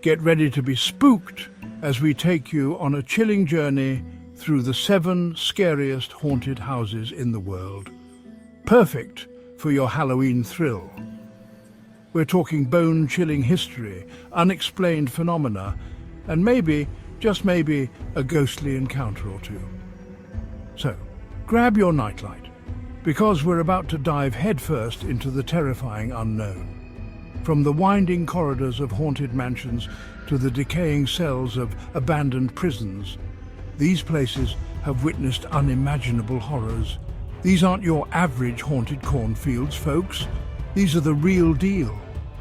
Get ready to be spooked as we take you on a chilling journey through the 7 scariest haunted houses in the world. Perfect for your Halloween thrill. We're talking bone-chilling history, unexplained phenomena, and maybe, just maybe, a ghostly encounter or two. So, grab your nightlight, because we're about to dive headfirst into the terrifying unknown. From the winding corridors of haunted mansions to the decaying cells of abandoned prisons, these places have witnessed unimaginable horrors. These aren't your average haunted cornfields, folks. These are the real deal.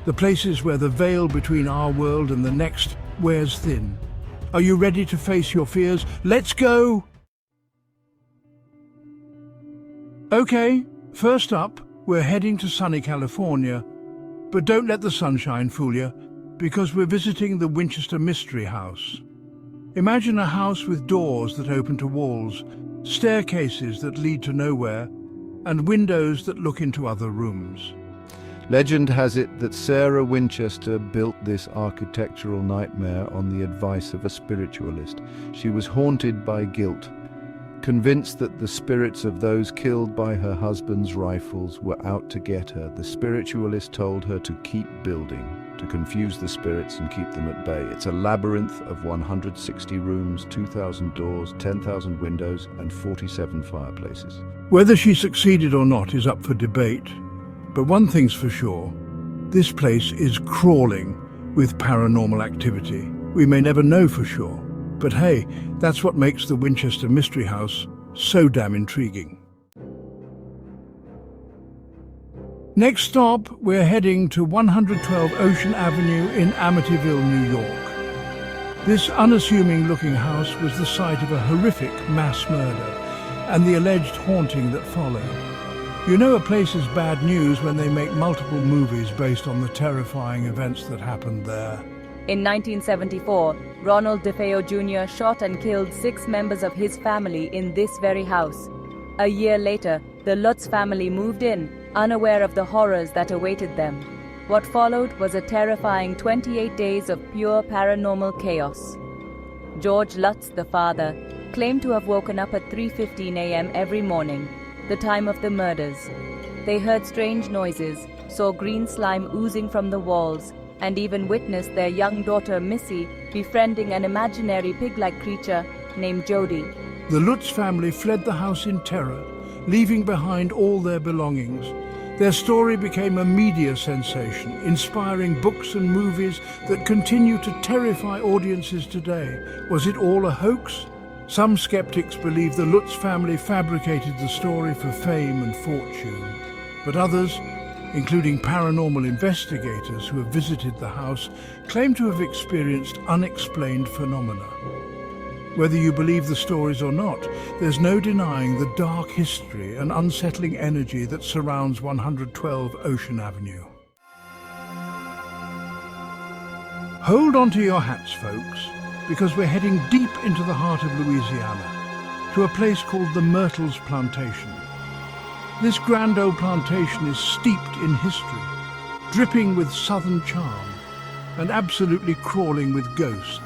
The places where the veil between our world and the next wears thin. Are you ready to face your fears? Let's go! Okay, first up, we're heading to sunny California. But don't let the sunshine fool you, because we're visiting the Winchester Mystery House. Imagine a house with doors that open to walls, staircases that lead to nowhere, and windows that look into other rooms. Legend has it that Sarah Winchester built this architectural nightmare on the advice of a spiritualist. She was haunted by guilt, convinced that the spirits of those killed by her husband's rifles were out to get her. The spiritualist told her to keep building, to confuse the spirits and keep them at bay. It's a labyrinth of 160 rooms, 2,000 doors, 10,000 windows, and 47 fireplaces. Whether she succeeded or not is up for debate, but one thing's for sure, this place is crawling with paranormal activity. We may never know for sure, but hey, that's what makes the Winchester Mystery House so damn intriguing. Next stop, we're heading to 112 Ocean Avenue in Amityville, New York. This unassuming-looking house was the site of a horrific mass murder and the alleged haunting that followed. You know a place is bad news when they make multiple movies based on the terrifying events that happened there. In 1974, Ronald DeFeo Jr. shot and killed 6 members of his family in this very house. A year later, the Lutz family moved in, unaware of the horrors that awaited them. What followed was a terrifying 28 days of pure paranormal chaos. George Lutz, the father, claimed to have woken up at 3:15 a.m. every morning, the time of the murders. They heard strange noises, saw green slime oozing from the walls, and even witnessed their young daughter Missy befriending an imaginary pig-like creature named Jody. The Lutz family fled the house in terror, leaving behind all their belongings. Their story became a media sensation, inspiring books and movies that continue to terrify audiences today. Was it all a hoax? Some skeptics believe the Lutz family fabricated the story for fame and fortune, but others, including paranormal investigators who have visited the house, claim to have experienced unexplained phenomena. Whether you believe the stories or not, there's no denying the dark history and unsettling energy that surrounds 112 Ocean Avenue. Hold on to your hats, folks, because we're heading deep into the heart of Louisiana, to a place called the Myrtles Plantation. This grand old plantation is steeped in history, dripping with southern charm, and absolutely crawling with ghosts.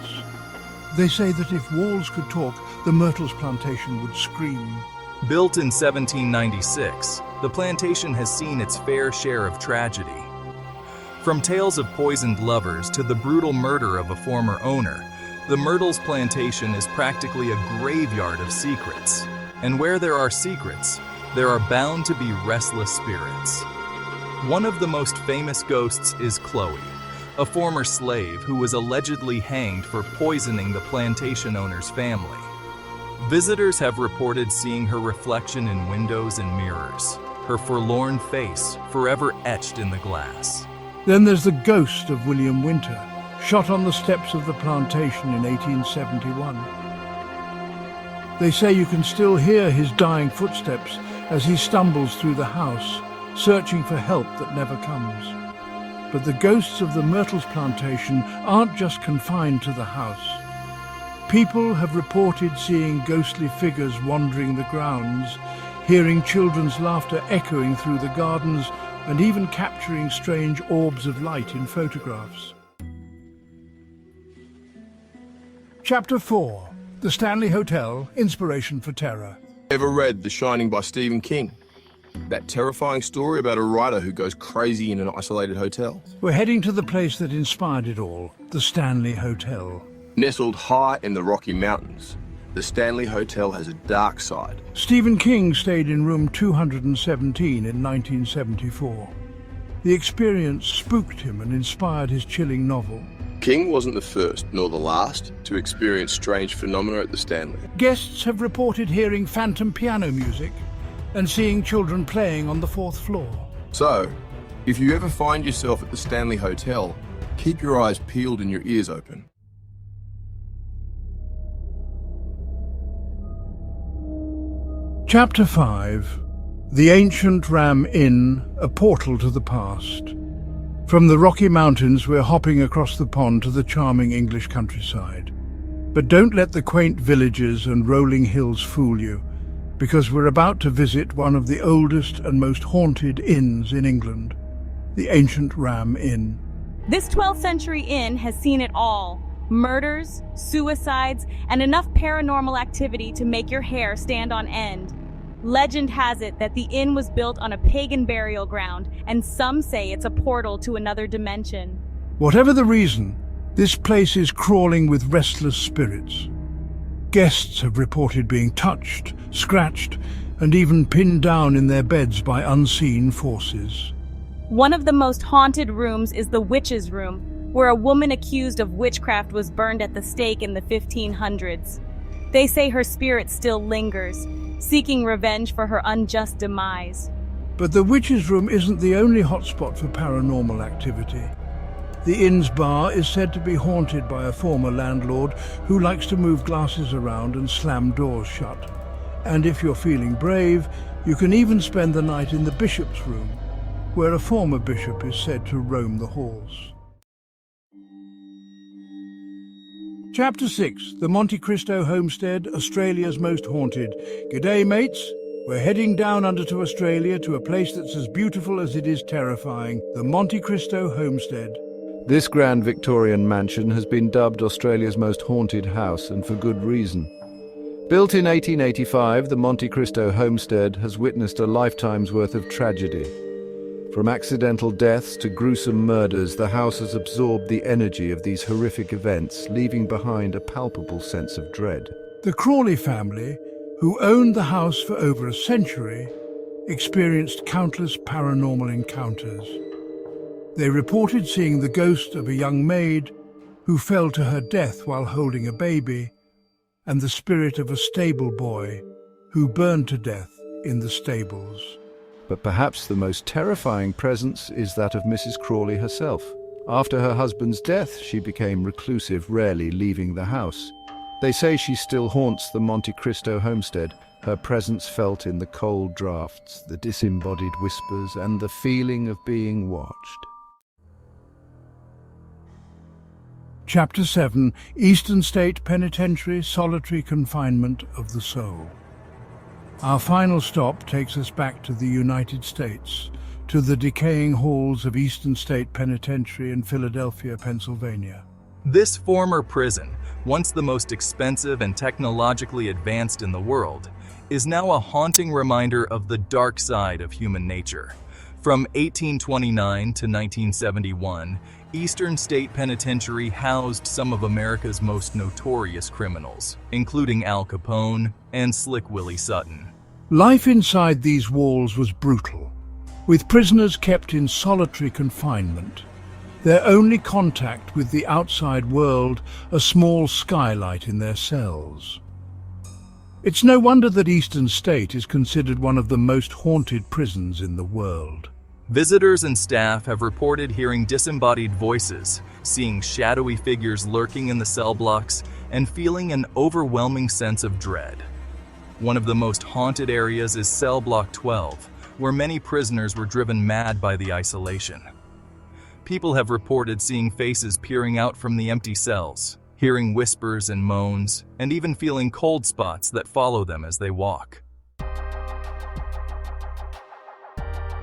They say that if walls could talk, the Myrtles Plantation would scream. Built in 1796, the plantation has seen its fair share of tragedy. From tales of poisoned lovers to the brutal murder of a former owner, the Myrtles Plantation is practically a graveyard of secrets. And where there are secrets, there are bound to be restless spirits. One of the most famous ghosts is Chloe, a former slave who was allegedly hanged for poisoning the plantation owner's family. Visitors have reported seeing her reflection in windows and mirrors, her forlorn face forever etched in the glass. Then there's the ghost of William Winter, shot on the steps of the plantation in 1871. They say you can still hear his dying footsteps as he stumbles through the house, searching for help that never comes. But the ghosts of the Myrtles Plantation aren't just confined to the house. People have reported seeing ghostly figures wandering the grounds, hearing children's laughter echoing through the gardens, and even capturing strange orbs of light in photographs. Chapter 4. The Stanley Hotel, Inspiration for Terror. Ever read The Shining by Stephen King? That terrifying story about a writer who goes crazy in an isolated hotel. We're heading to the place that inspired it all, the Stanley Hotel. Nestled high in the Rocky Mountains, the Stanley Hotel has a dark side. Stephen King stayed in room 217 in 1974. The experience spooked him and inspired his chilling novel. King wasn't the first, nor the last, to experience strange phenomena at the Stanley. Guests have reported hearing phantom piano music and seeing children playing on the 4th floor. So, if you ever find yourself at the Stanley Hotel, keep your eyes peeled and your ears open. Chapter 5. The Ancient Ram Inn, a portal to the past. From the Rocky Mountains, we're hopping across the pond to the charming English countryside. But don't let the quaint villages and rolling hills fool you, because we're about to visit one of the oldest and most haunted inns in England, the Ancient Ram Inn. This 12th century inn has seen it all. Murders, suicides, and enough paranormal activity to make your hair stand on end. Legend has it that the inn was built on a pagan burial ground, and some say it's a portal to another dimension. Whatever the reason, this place is crawling with restless spirits. Guests have reported being touched, scratched, and even pinned down in their beds by unseen forces. One of the most haunted rooms is the witch's room, where a woman accused of witchcraft was burned at the stake in the 1500s. They say her spirit still lingers, seeking revenge for her unjust demise. But the witch's room isn't the only hotspot for paranormal activity. The inn's bar is said to be haunted by a former landlord who likes to move glasses around and slam doors shut. And if you're feeling brave, you can even spend the night in the bishop's room, where a former bishop is said to roam the halls. Chapter 6. The Monte Cristo Homestead, Australia's most haunted. G'day, mates. We're heading down under to Australia to a place that's as beautiful as it is terrifying, the Monte Cristo Homestead. This grand Victorian mansion has been dubbed Australia's most haunted house, and for good reason. Built in 1885, the Monte Cristo Homestead has witnessed a lifetime's worth of tragedy. From accidental deaths to gruesome murders, the house has absorbed the energy of these horrific events, leaving behind a palpable sense of dread. The Crawley family, who owned the house for over a century, experienced countless paranormal encounters. They reported seeing the ghost of a young maid who fell to her death while holding a baby, and the spirit of a stable boy who burned to death in the stables. But perhaps the most terrifying presence is that of Mrs. Crawley herself. After her husband's death, she became reclusive, rarely leaving the house. They say she still haunts the Monte Cristo homestead, her presence felt in the cold drafts, the disembodied whispers, and the feeling of being watched. Chapter 7. Eastern State Penitentiary, Solitary Confinement of the Soul. Our final stop takes us back to the United States, to the decaying halls of Eastern State Penitentiary in Philadelphia, Pennsylvania. This former prison, once the most expensive and technologically advanced in the world, is now a haunting reminder of the dark side of human nature. From 1829 to 1971, Eastern State Penitentiary housed some of America's most notorious criminals, including Al Capone and Slick Willie Sutton. Life inside these walls was brutal, with prisoners kept in solitary confinement. Their only contact with the outside world, a small skylight in their cells. It's no wonder that Eastern State is considered one of the most haunted prisons in the world. Visitors and staff have reported hearing disembodied voices, seeing shadowy figures lurking in the cell blocks, and feeling an overwhelming sense of dread. One of the most haunted areas is Cell Block 12, where many prisoners were driven mad by the isolation. People have reported seeing faces peering out from the empty cells, hearing whispers and moans, and even feeling cold spots that follow them as they walk.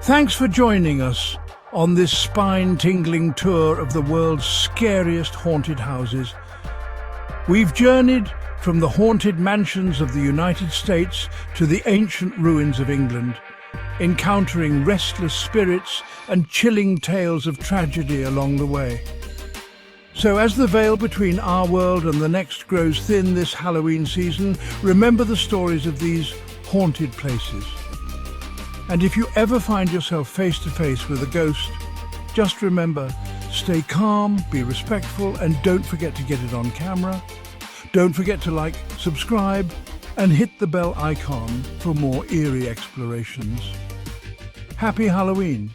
Thanks for joining us on this spine-tingling tour of the world's scariest haunted houses. We've journeyed from the haunted mansions of the United States to the ancient ruins of England, encountering restless spirits and chilling tales of tragedy along the way. So as the veil between our world and the next grows thin this Halloween season, remember the stories of these haunted places. And if you ever find yourself face to face with a ghost, just remember, stay calm, be respectful, and don't forget to get it on camera. Don't forget to like, subscribe, and hit the bell icon for more eerie explorations. Happy Halloween!